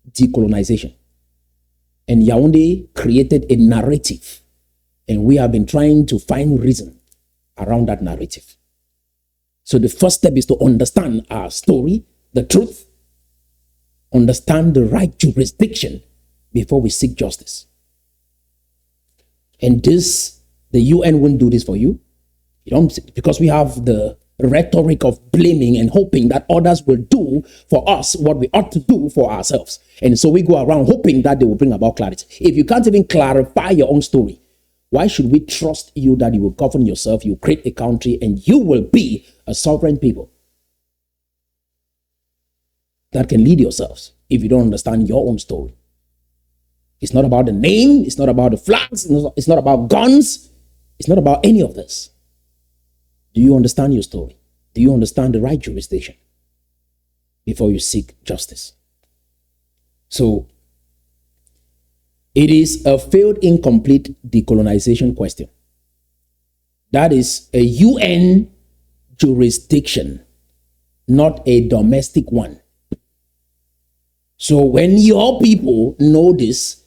Speaker 1: decolonization. And Yaoundé created a narrative, and we have been trying to find reason around that narrative. So the first step is to understand our story, the truth, understand the right jurisdiction before we seek justice. And this, the UN won't do this for you. You don't, because we have the rhetoric of blaming and hoping that others will do for us what we ought to do for ourselves. And so we go around hoping that they will bring about clarity. If you can't even clarify your own story, Why should we trust you that you will govern yourself, you create a country, and you will be a sovereign people that can lead yourselves if you don't understand your own story? It's not about the name. It's not about the flags. It's not about guns. It's not about any of this. Do you understand your story? Do you understand the right jurisdiction before you seek justice? So, it is a failed, incomplete decolonization question. That is a UN jurisdiction, not a domestic one. So when your people know this,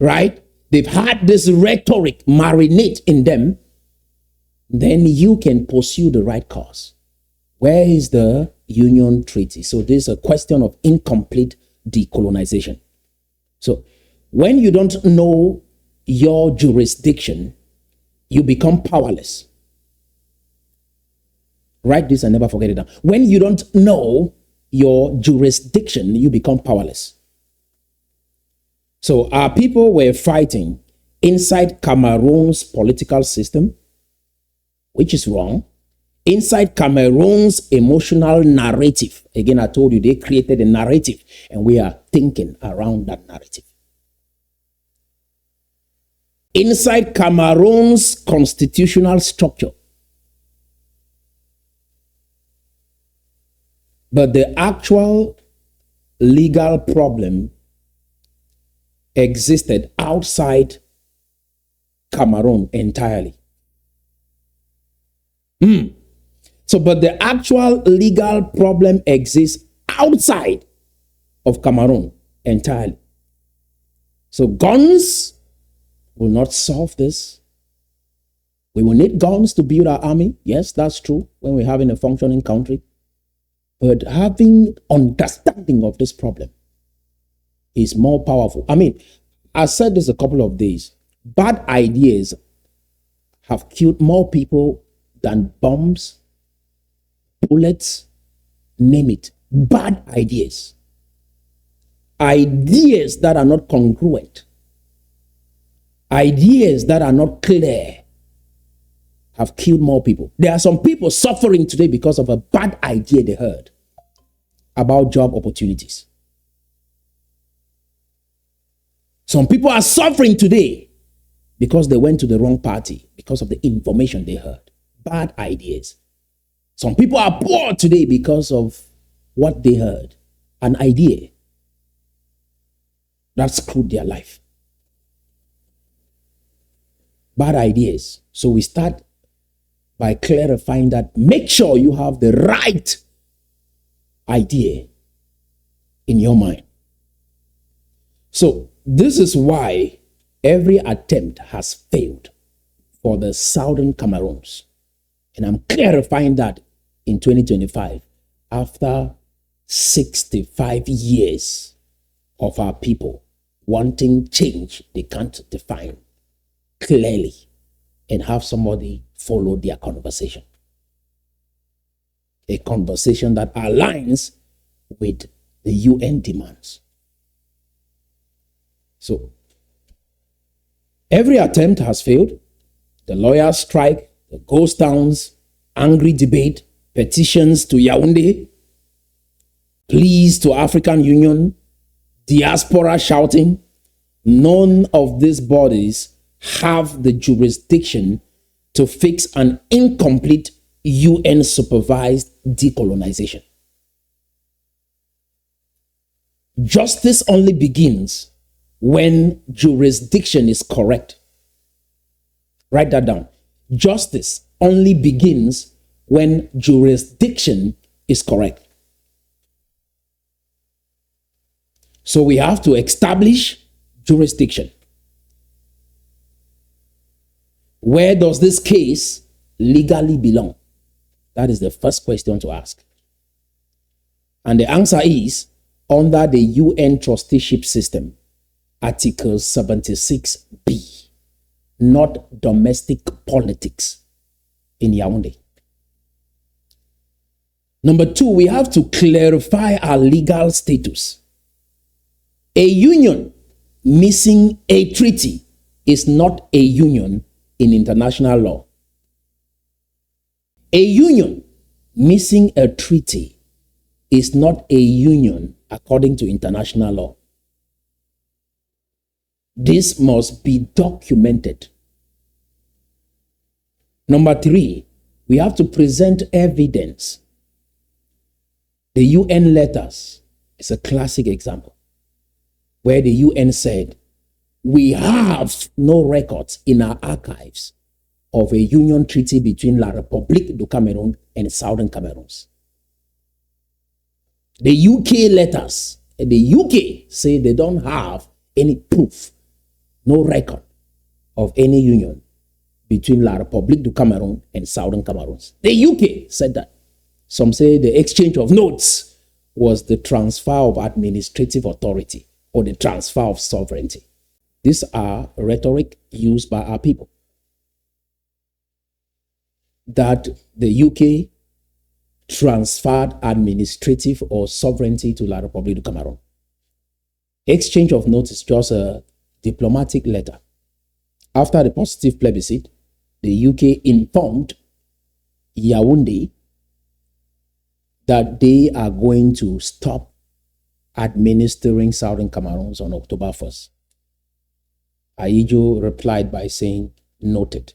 Speaker 1: right, they've had this rhetoric marinate in them, then you can pursue the right cause. Where is the Union Treaty? So this is a question of incomplete decolonization. So when you don't know your jurisdiction, you become powerless. Write this and never forget it down. When you don't know your jurisdiction, you become powerless. So our people were fighting inside Cameroon's political system, which is wrong. Inside Cameroon's emotional narrative. Again, I told you they created a narrative and we are thinking around that narrative. Inside Cameroon's constitutional structure. But the actual legal problem existed outside Cameroon entirely. So, but the actual legal problem exists outside of Cameroon entirely. So guns will not solve this. We will need guns to build our army. Yes, that's true when we're having a functioning country. But having understanding of this problem is more powerful. I mean, I said this a couple of days. Bad ideas have killed more people than bombs, bullets, name it. Bad ideas. Ideas that are not congruent. Ideas that are not clear have killed more people. There are some people suffering today because of a bad idea they heard about job opportunities. Some people are suffering today because they went to the wrong party because of the information they heard. Bad ideas. Some people are poor today because of what they heard. An idea that screwed their life. Bad ideas. So we start by clarifying that. Make sure you have the right idea in your mind. So this is why every attempt has failed for the Southern Cameroons. And I'm clarifying that in 2025 after 65 years of our people wanting change they can't define clearly and have somebody follow their conversation. A conversation that aligns with the UN demands. So, every attempt has failed. The lawyers' strike, the ghost towns, angry debate, petitions to Yaoundé, pleas to African Union, diaspora shouting. None of these bodies have the jurisdiction to fix an incomplete UN-supervised decolonization. Justice only begins when jurisdiction is correct. Write that down. Justice only begins when jurisdiction is correct. So we have to establish jurisdiction. Where does this case legally belong? That is the first question to ask. And the answer is under the UN trusteeship system, Article 76B, not domestic politics in Yaoundé. Number two, we have to clarify our legal status. A union missing a treaty is not a union in international law. A union missing a treaty is not a union according to international law. This must be documented. Number 3, we have to present evidence. The UN letters is a classic example where the UN said, we have no records in our archives of a union treaty between La République du Cameroun and Southern Cameroons. The UK letters, the UK say they don't have any proof, no record of any union between La République du Cameroun and Southern Cameroons. The UK said that. Some say the exchange of notes was the transfer of administrative authority or the transfer of sovereignty. These are rhetoric used by our people. That the UK transferred administrative or sovereignty to La République du Cameroun. Exchange of notes is just a diplomatic letter. After the positive plebiscite, the UK informed Yaoundé that they are going to stop administering Southern Cameroons on October 1st. Aidjo replied by saying, noted.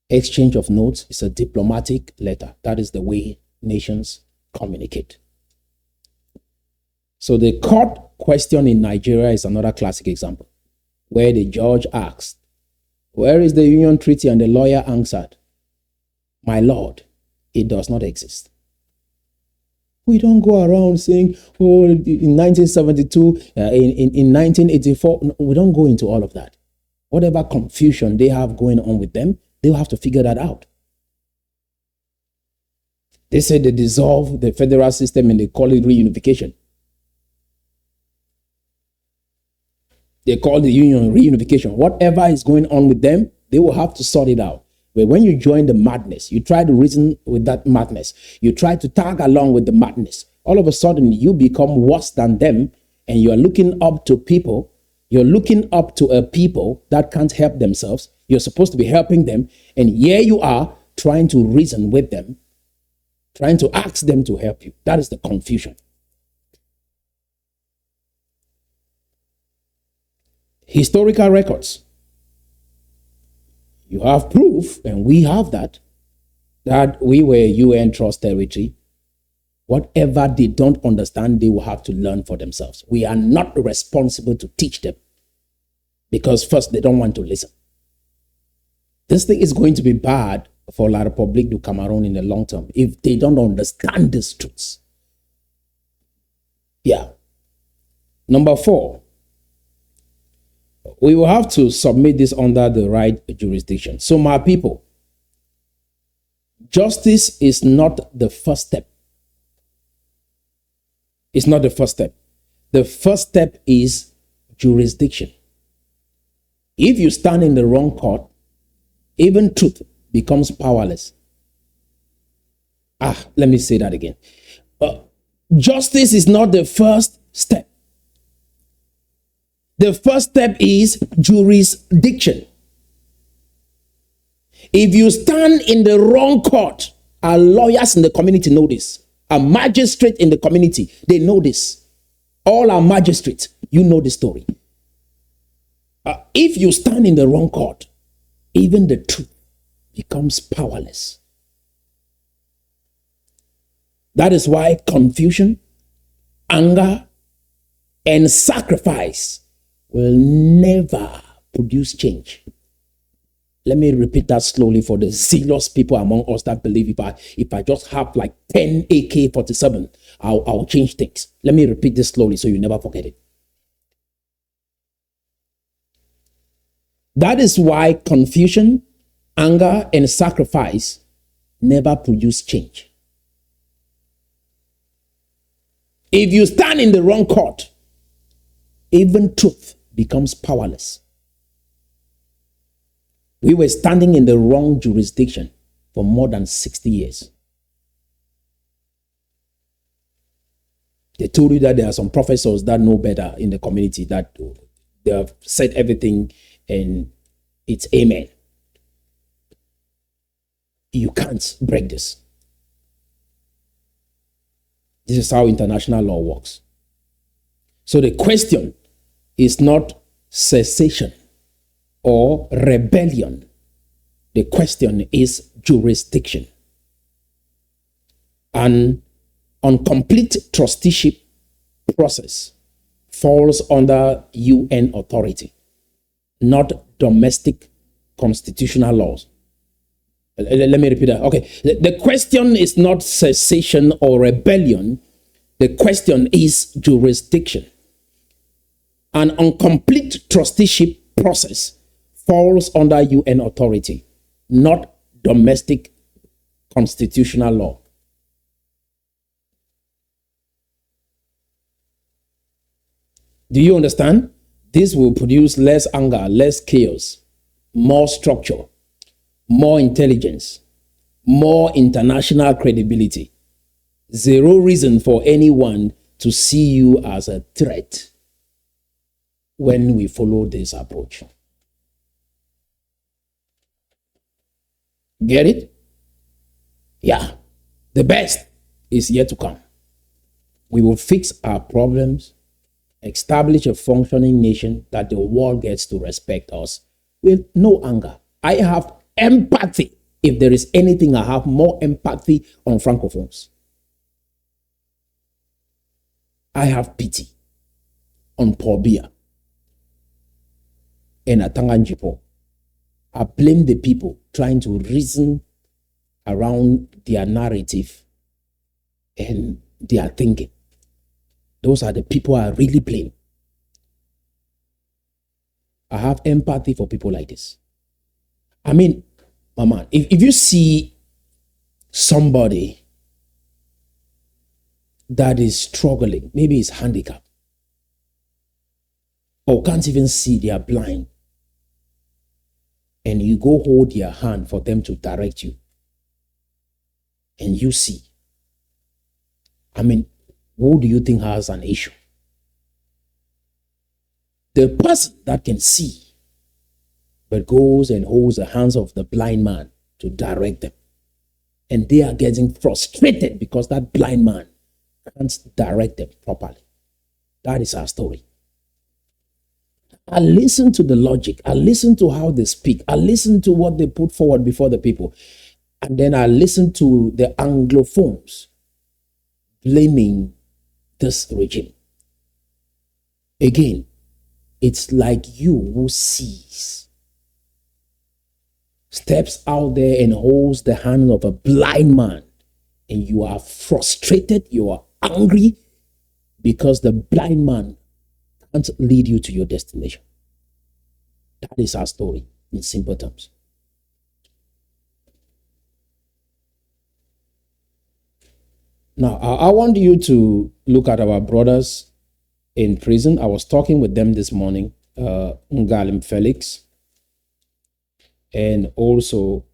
Speaker 1: Exchange of notes is a diplomatic letter. That is the way nations communicate. So the court question in Nigeria is another classic example, where the judge asked, where is the union treaty? And the lawyer answered, my lord, it does not exist. We don't go around saying, oh, in 1972, in 1984. No, we don't go into all of that. Whatever confusion they have going on with them, they'll have to figure that out. They said they dissolve the federal system and they call it reunification. They call the union reunification. Whatever is going on with them, they will have to sort it out. But when you join the madness, you try to reason with that madness, you try to tag along with the madness, all of a sudden you become worse than them and you're looking up to people. You're looking up to a people that can't help themselves. You're supposed to be helping them. And here you are trying to reason with them, trying to ask them to help you. That is the confusion. Historical records. You have proof, and we have that we were UN trust territory. Whatever they don't understand, they will have to learn for themselves. We are not responsible to teach them because first, they don't want to listen. This thing is going to be bad for La République du Cameroun in the long term if they don't understand these truths. Yeah. Number 4, we will have to submit this under the right jurisdiction. So, my people, justice is not the first step. It's not the first step. The first step is jurisdiction. If you stand in the wrong court, even truth becomes powerless. Let me say that again. Justice is not the first step. The first step is jurisdiction. If you stand in the wrong court, our lawyers in the community know this. A magistrate in the community, they know this. All our magistrates, you know the story. If you stand in the wrong court, even the truth becomes powerless. That is why confusion, anger, and sacrifice will never produce change. Let me repeat that slowly for the zealous people among us that believe if I just have like 10 AK-47, I'll change things. Let me repeat this slowly so you never forget it. That is why confusion, anger, and sacrifice never produce change. If you stand in the wrong court, even truth becomes powerless. We were standing in the wrong jurisdiction for more than 60 years. They told you that there are some professors that know better in the community, that they have said everything and it's amen. You can't break this. This is how international law works. So the question is not cessation or rebellion. The question is jurisdiction. An incomplete trusteeship process falls under UN authority, not domestic constitutional laws. Let me repeat that. Okay. The question is not cessation or rebellion. The question is jurisdiction. An incomplete trusteeship process falls under UN authority, not domestic constitutional law. Do you understand? This will produce less anger, less chaos, more structure, more intelligence, more international credibility. Zero reason for anyone to see you as a threat when we follow this approach. Get it? Yeah. The best is yet to come. We will fix our problems, establish a functioning nation that the world gets to respect us with no anger. I have empathy. If there is anything, I have more empathy on Francophones. I have pity on Paul Biya and Atanganjipo. I blame the people trying to reason around their narrative and their thinking. Those are the people I really blame. I have empathy for people like this. I mean, my man, if you see somebody that is struggling, maybe is handicapped, or can't even see, they are blind, and you go hold their hand for them to direct you, and you see, I mean, who do you think has an issue? The person that can see, but goes and holds the hands of the blind man to direct them. And they are getting frustrated because that blind man can't direct them properly. That is our story. I listen to the logic. I listen to how they speak. I listen to what they put forward before the people. And then I listen to the Anglophones blaming this regime. Again, it's like you who sees, steps out there and holds the hand of a blind man, and you are frustrated, you are angry because the blind man can't lead you to your destination. That is our story in simple terms. Now, I want you to look at our brothers in prison. I was talking with them this morning, Ngalim Felix, and also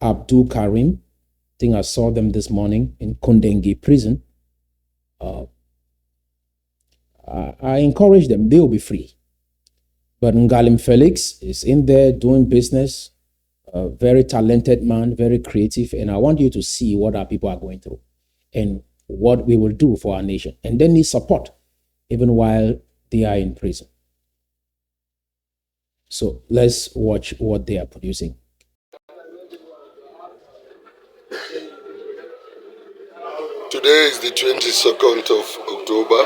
Speaker 1: Abdul Karim. I think I saw them this morning in Kondengui prison. I encourage them, they will be free. But Ngalim Felix is in there doing business, a very talented man, very creative, and I want you to see what our people are going through and what we will do for our nation. And they need support even while they are in prison. So let's watch what they are producing.
Speaker 4: Today is the 22nd of October.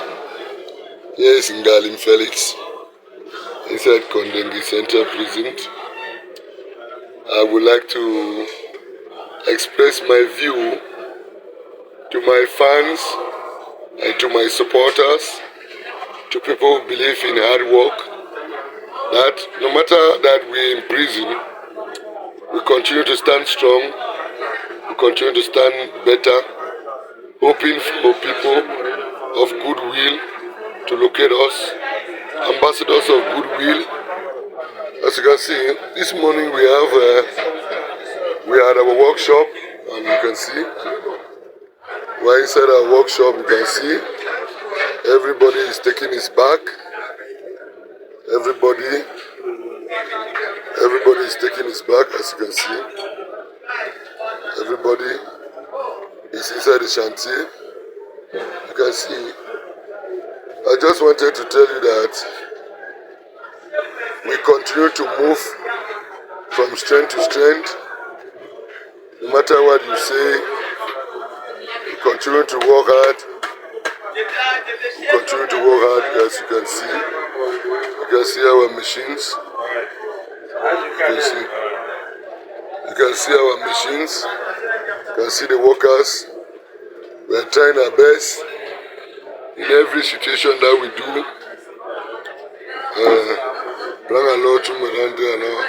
Speaker 4: Here is Ngalim Felix inside Kondengui Central Prison. I would like to express my view to my fans and to my supporters, to people who believe in hard work, that no matter that we're in prison, we continue to stand strong, we continue to stand better, hoping for people of goodwill to locate us, ambassadors of goodwill. As you can see, this morning we had our workshop, and you can see, we're inside our workshop. You can see everybody is taking his back. Everybody is taking his bag, as you can see. Everybody is inside the shanty. You can see. I just wanted to tell you that we continue to move from strength to strength. No matter what you say, we continue to work hard. We continue to work hard, as you can see. You can see our machines. You can see our machines. You can see the workers. We are trying our best in every situation that we do. Bring a lot to Miranda now.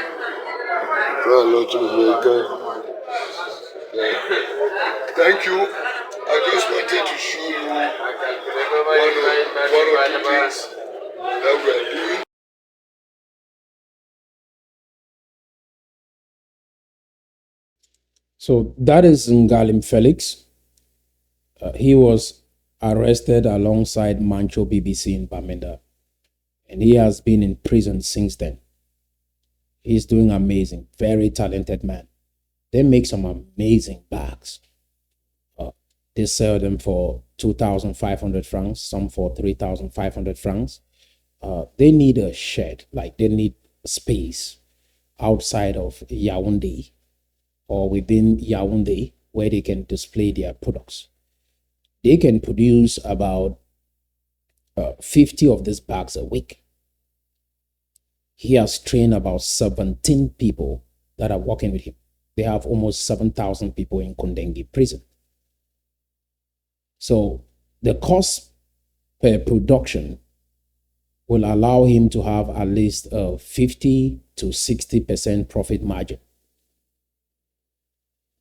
Speaker 4: Bring a lot to America. Thank you. I just wanted to show you one or two things that we are doing.
Speaker 1: So that is Ngalim Felix. He was arrested alongside Mancho BBC in Bamenda, and he has been in prison since then. He's doing amazing, very talented man. They make some amazing bags. They sell them for 2,500 francs, some for 3,500 francs. They need a shed, like they need space outside of Yaoundé or within Yaoundé where they can display their products. They can produce about 50 of these bags a week. He has trained about 17 people that are working with him. They have almost 7,000 people in Kondengui prison. So the cost per production will allow him to have at least a 50 to 60% profit margin.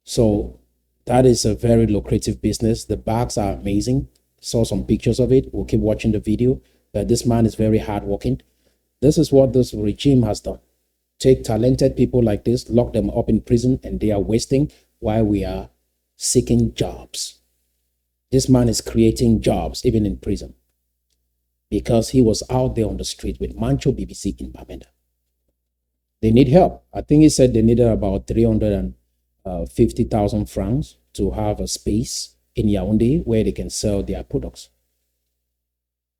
Speaker 1: So that is a very lucrative business. The bags are amazing. Saw some pictures of it. We'll keep watching the video. But this man is very hardworking. This is what this regime has done. Take talented people like this, lock them up in prison, and they are wasting while we are seeking jobs. This man is creating jobs even in prison because he was out there on the street with Mancho BBC in Bamenda. They need help. I think he said they needed about 350,000 francs to have a space in Yaoundé where they can sell their products.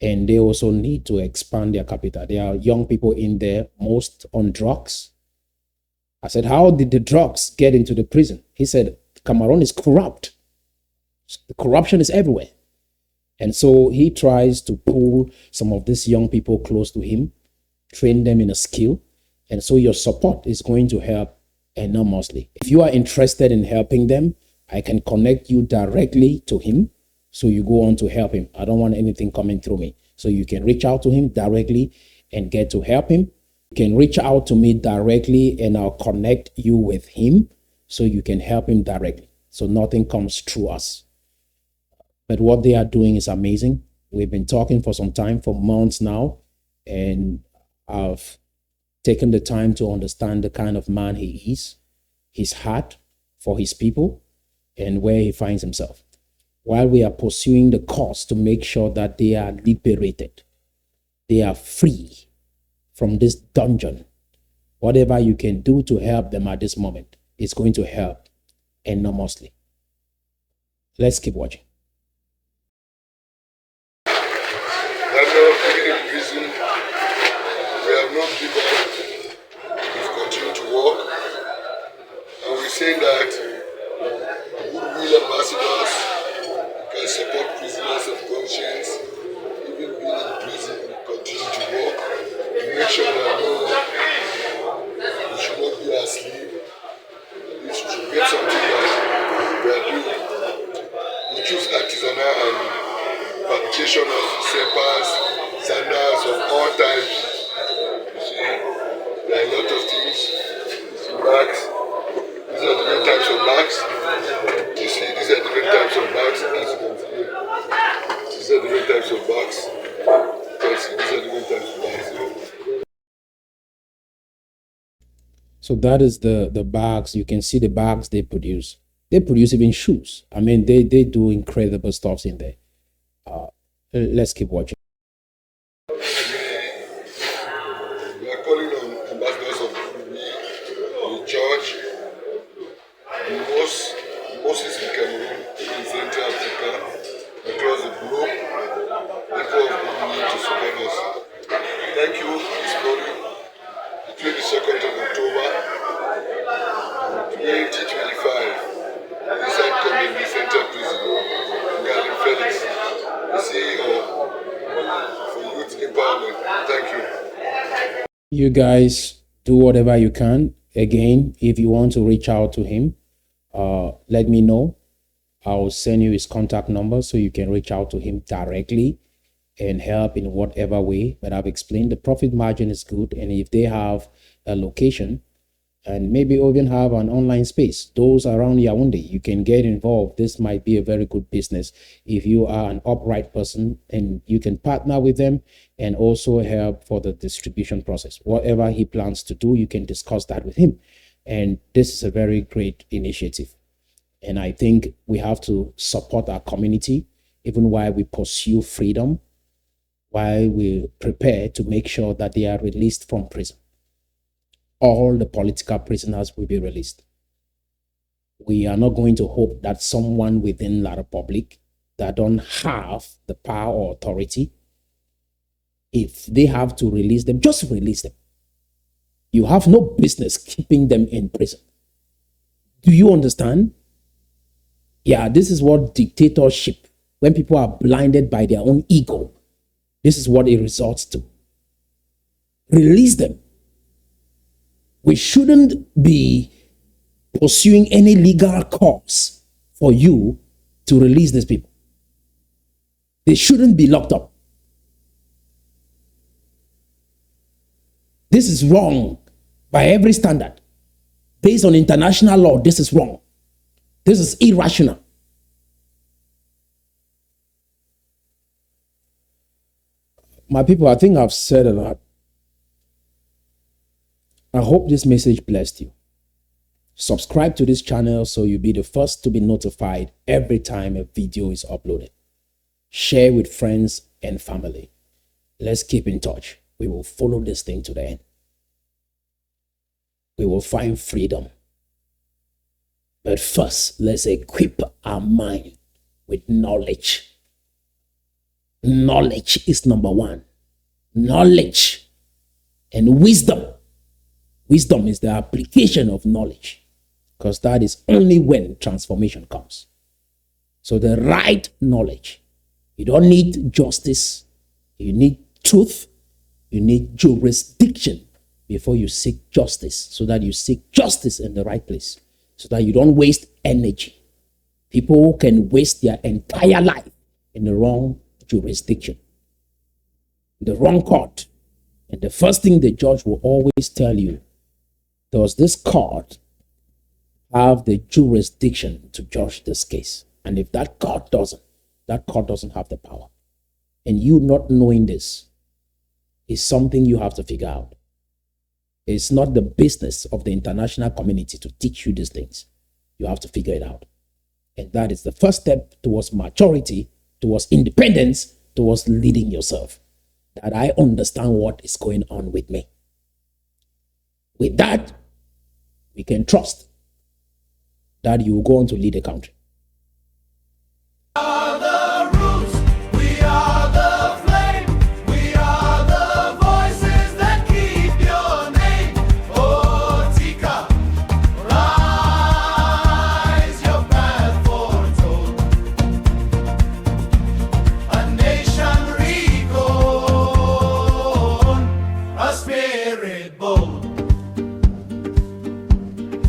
Speaker 1: And they also need to expand their capital. There are young people in there, most on drugs. I said, how did the drugs get into the prison? He said, Cameroon is corrupt. The corruption is everywhere. And so he tries to pull some of these young people close to him, train them in a skill. And so your support is going to help enormously. If you are interested in helping them, I can connect you directly to him. So you go on to help him. I don't want anything coming through me. So you can reach out to him directly and get to help him. You can reach out to me directly and I'll connect you with him so you can help him directly. So nothing comes through us. But what they are doing is amazing. We've been talking for some time, for months now, and I've taken the time to understand the kind of man he is, his heart for his people, and where he finds himself. While we are pursuing the cause to make sure that they are liberated, they are free from this dungeon. Whatever you can do to help them at this moment is going to help enormously. Let's keep watching.
Speaker 4: Saying that goodwill ambassadors can support prisoners of conscience, even being in prison, continue to work to make sure that we should not be asleep. At least we should get something that we are doing. We choose artisanal and fabrication of slippers, sandals of all types. You see, there are a lot of things, bags. These are different types of bags. You see, these are different types of bags. As you can see, these are different types of bags. You can see, these are different types of bags.
Speaker 1: So that is the bags. You can see the bags they produce. They produce even shoes. I mean, they do incredible stuff in there.
Speaker 4: Kondengui Center Prison, Ngalim Felix, the CEO for Youth Empowerment. Thank you.
Speaker 1: You guys do whatever you can. Again, if you want to reach out to him, let me know. I'll send you his contact number so you can reach out to him directly and help in whatever way. But I've explained the profit margin is good, and if they have a location and maybe even have an online space, those around Yaoundé, you can get involved. This might be a very good business if you are an upright person, and you can partner with them and also help for the distribution process. Whatever he plans to do, you can discuss that with him. And this is a very great initiative. And I think we have to support our community, even while we pursue freedom, while we prepare to make sure that they are released from prison. All the political prisoners will be released. We are not going to hope that someone within the Republic that don't have the power or authority, if they have to release them, just release them. You have no business keeping them in prison. Do you understand? Yeah, this is what dictatorship, when people are blinded by their own ego, this is what it results to. Release them. We shouldn't be pursuing any legal cause for you to release these people. They shouldn't be locked up. This is wrong by every standard. Based on international law, this is wrong. This is irrational. My people, I think I've said a lot. I hope this message blessed you. Subscribe to this channel so you'll be the first to be notified every time a video is uploaded. Share with friends and family. Let's keep in touch. We will follow this thing to the end. We will find freedom. But first, let's equip our mind with knowledge. Knowledge is number one. Knowledge and wisdom. Wisdom is the application of knowledge, because that is only when transformation comes. So the right knowledge. You don't need justice. You need truth. You need jurisdiction before you seek justice, so that you seek justice in the right place, so that you don't waste energy. People can waste their entire life in the wrong jurisdiction, in the wrong court. And the first thing the judge will always tell you, does this court have the jurisdiction to judge this case? And if that court doesn't have the power. And you not knowing this is something you have to figure out. It's not the business of the international community to teach you these things. You have to figure it out. And that is the first step towards maturity, towards independence, towards leading yourself. That I understand what is going on with me. With that, we can trust that you will go on to lead a country.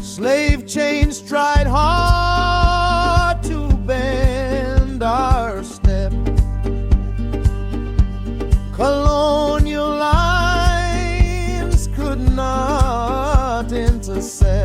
Speaker 5: Slave chains tried hard to bend our step. Colonial lines could not intercept.